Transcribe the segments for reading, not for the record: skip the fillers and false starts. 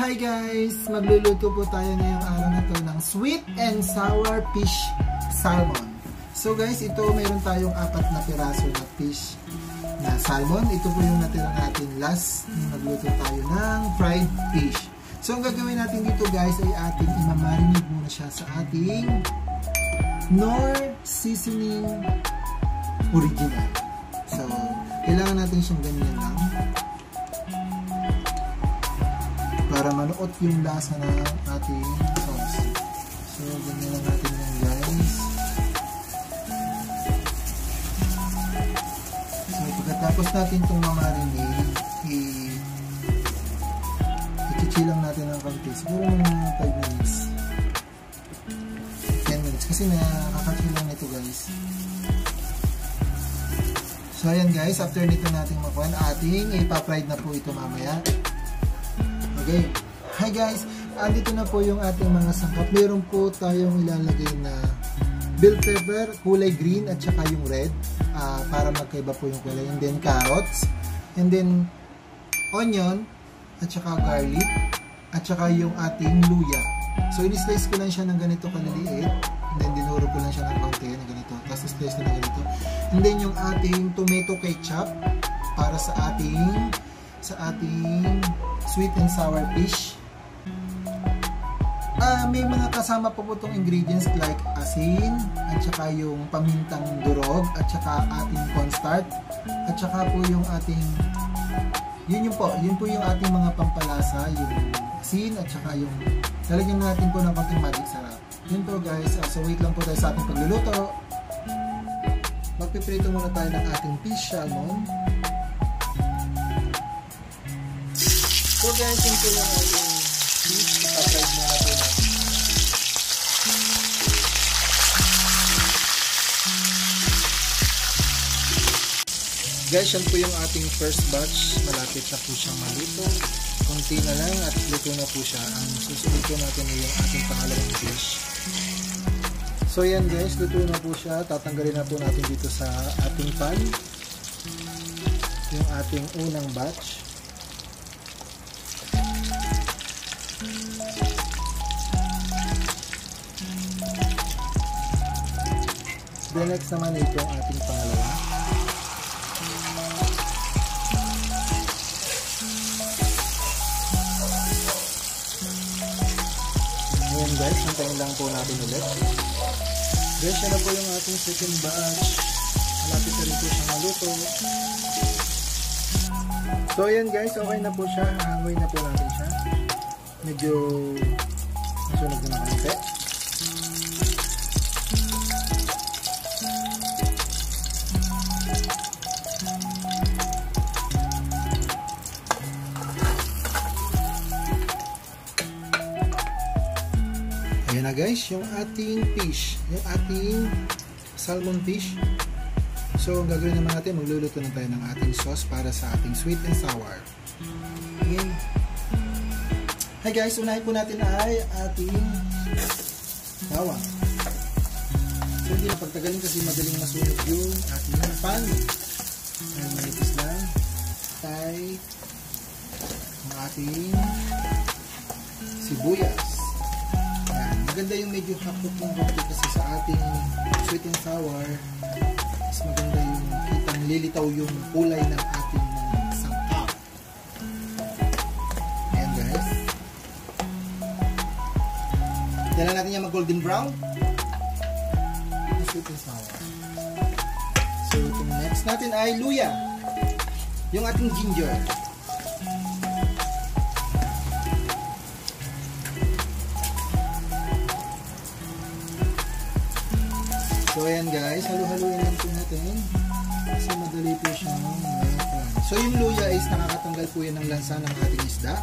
Hi guys! Magluluto po tayo ngayong araw na to ng sweet and sour fish salmon. So guys, ito meron tayong 4 na piraso na fish na salmon. Ito po yung natira natin last nung nagluto tayo ng fried fish. So ang gagawin natin dito guys ay ating imamarinate muna siya sa ating Knorr seasoning original. So kailangan natin siyang ganyan lang para manuot yung lasa ng ating sauce. So, ganyan lang natin yan guys. So, pagkatapos natin itong mamarinate, i-chill lang natin ng konti. Siguro mga 5 minutes. 10 minutes. Kasi nakakachill lang nito guys. So, ayan guys. After nito natin makuha, ating ipa-fried na po ito mamaya. Okay. Hi guys, andito na po yung ating mga sangkap. Meron po tayong ilalagay na bell pepper, kulay green at saka yung red para magkaiba po yung kulay. And then carrots, and then onion at saka garlic at saka yung ating luya. So in-slice ko lang siya ng ganito kaliliit, and then dinuro ko lang siya ng kaunti na ganito. Tapos slice ko na ganito. And then yung ating tomato ketchup para sa ating sweet and sour fish. May mga kasama po itong ingredients like asin, at saka yung pamintang durog, at saka ating cornstarch, at saka po yung ating yun po yung ating mga pampalasa, yung asin, at saka yung lalagyan natin po ng konting magic sarap. Yun po guys. So wait lang po tayo sa ating pagluluto. Magpiprito muna tayo ng ating fish salmon. So guys, yun po yung ating fish. Ipa-fried muna po natin. Guys, yan po yung ating first batch. Malapit na po siyang maluto. Kunti na lang at luto na po siya. Ang susunod po natin ay yung ating pangalawang fish. So yan guys, luto na po siya. Tatanggalin na po natin dito sa ating pan yung ating unang batch. Then next naman ito ang ating pangalawa. Ayan guys, hintayin lang po natin ulit. Guys, yan na po yung ating second batch. Malapit na rin po siyang maluto. So ayan guys, okay na po siya. Hangoy na po natin siya. Medyo masunog na konti. Ayan na guys, yung ating fish, yung ating salmon fish. So ang gagawin naman natin, magluluto na tayo ng ating sauce para sa ating sweet and sour. Okay. Hi guys, unahin po natin ay ating bawang. So hindi na pagtagalin kasi madaling masunog yung ating pan. Ayan, manipis lang. Tayo ang ating sibuyas. Maganda yung medyo hapot ng konti kasi sa ating sweet and sour mas maganda yung kitang lilitaw yung kulay ng ating sangkap. Ayan guys. Dala natin yung mag golden brown. Sweet and sour. So itong next natin ay luya. Yung ating ginger. So ayan guys, halu-haluin lang po natin kasi madali po siyang makan. So yung luya is nakakatanggal po yan ng lansa ng ating isda.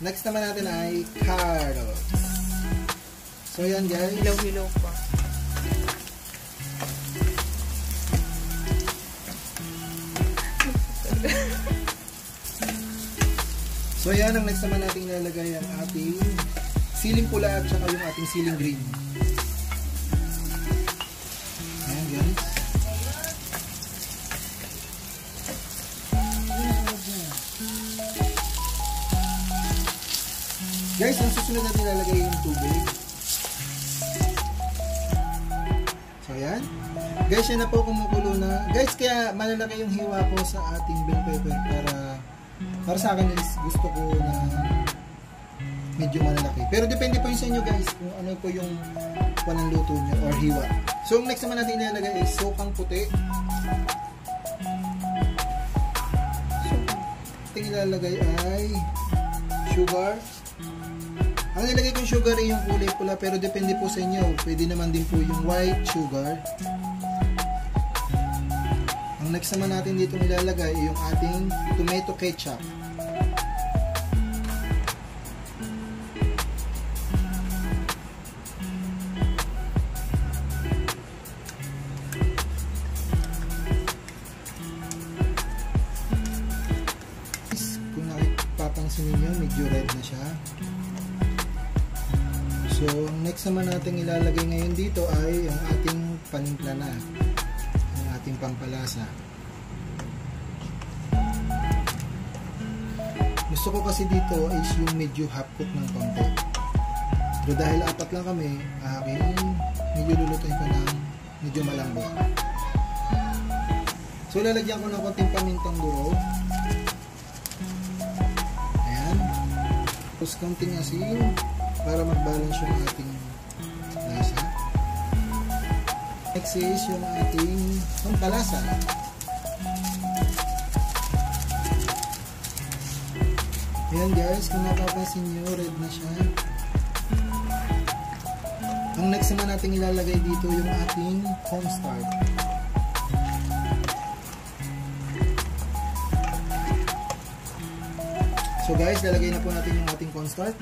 Next naman natin ay carrots. So ayan guys, hilaw-hilaw pa. So ayan, ang next naman natin ilalagay ang ating siling pula at saka yung ating siling green. Ayan guys. Guys, ang susunod natin ilalagay yung tubig. So, ayan. Guys, yan na po kumukulo na. Guys, kaya malalaki yung hiwa po sa ating bell pepper para sa akin is gusto ko na medyo malalaki. Pero depende po yun sa inyo guys kung ano po yung panang luto nyo or hiwa. So, next naman natin ilalagay is sukang puti. So, ating ilalagay ay sugar. Ang nilagay kong sugar ay yung kulay pula pero depende po sa inyo. Pwede naman din po yung white sugar. Ang next naman natin dito nilalagay ay yung ating tomato ketchup. Kung napapansin niyo, medyo red na siya. So, next naman natin ilalagay ngayon dito ay ang ating panimpla na, ang ating pampalasa. Gusto ko kasi dito is yung medyo half cook ng konti. Pero dahil apat lang kami, medyo lulutuin ko ng medyo malambot. So, lalagyan ko ng konting pamintang durog. Ayan. Tapos konting asin para mag-balance yung ating lasa. Next is yung ating pampalasa. Ayan guys, kung napapansin nyo, red na siya. Ang next naman natin ilalagay dito yung ating cornstarch. So guys, lalagay na po natin yung ating cornstarch.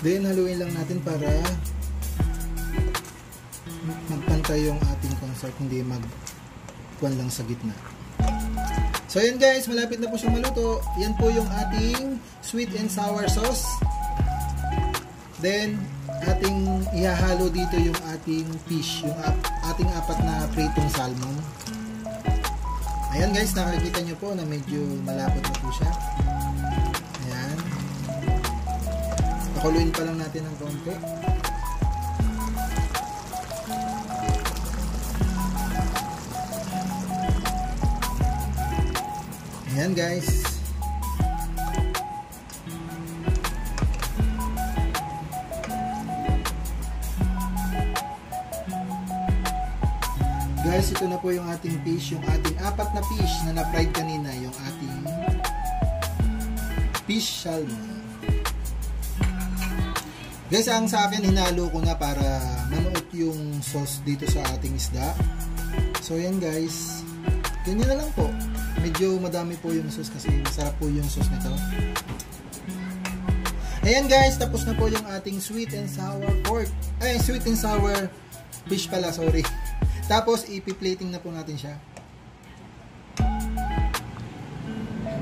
Then, haluin lang natin para magpantay yung ating cornstarch, hindi magkuhan lang sa gitna. So, yan guys, malapit na po siyang maluto. Yan po yung ating sweet and sour sauce. Then, ating ihahalo dito yung ating fish, yung ating apat na pritong salmon. Ayan guys, nakikita nyo po na medyo malapot na po siya. Ayan. Pakuluin pa lang natin ng konti. Ayan guys. Guys, ito na po yung ating fish, yung ating apat na fish na na-fried kanina, yung ating fish salmon. Guys, ang sa akin, hinalo ko na para manuot yung sauce dito sa ating isda. So, yan guys. Ganyan na lang po. Medyo madami po yung sauce kasi masarap po yung sauce nito. Ayan guys, tapos na po yung ating sweet and sour pork. Ay, sweet and sour fish pala, sorry. Tapos, ipi-plating na po natin siya.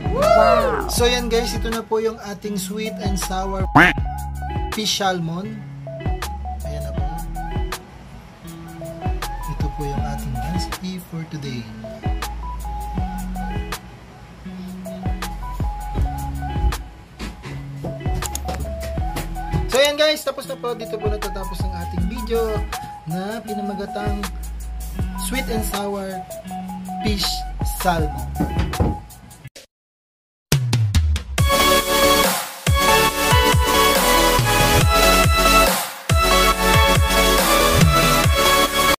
Wow! So, yan guys, ito na po yung ating sweet and sour fish salmon. Ayan na po. Ito po yung ating recipe for today. So ayan guys, tapos na po. Dito po natatapos ang ating video na pinamagatang sweet and sour fish salmon.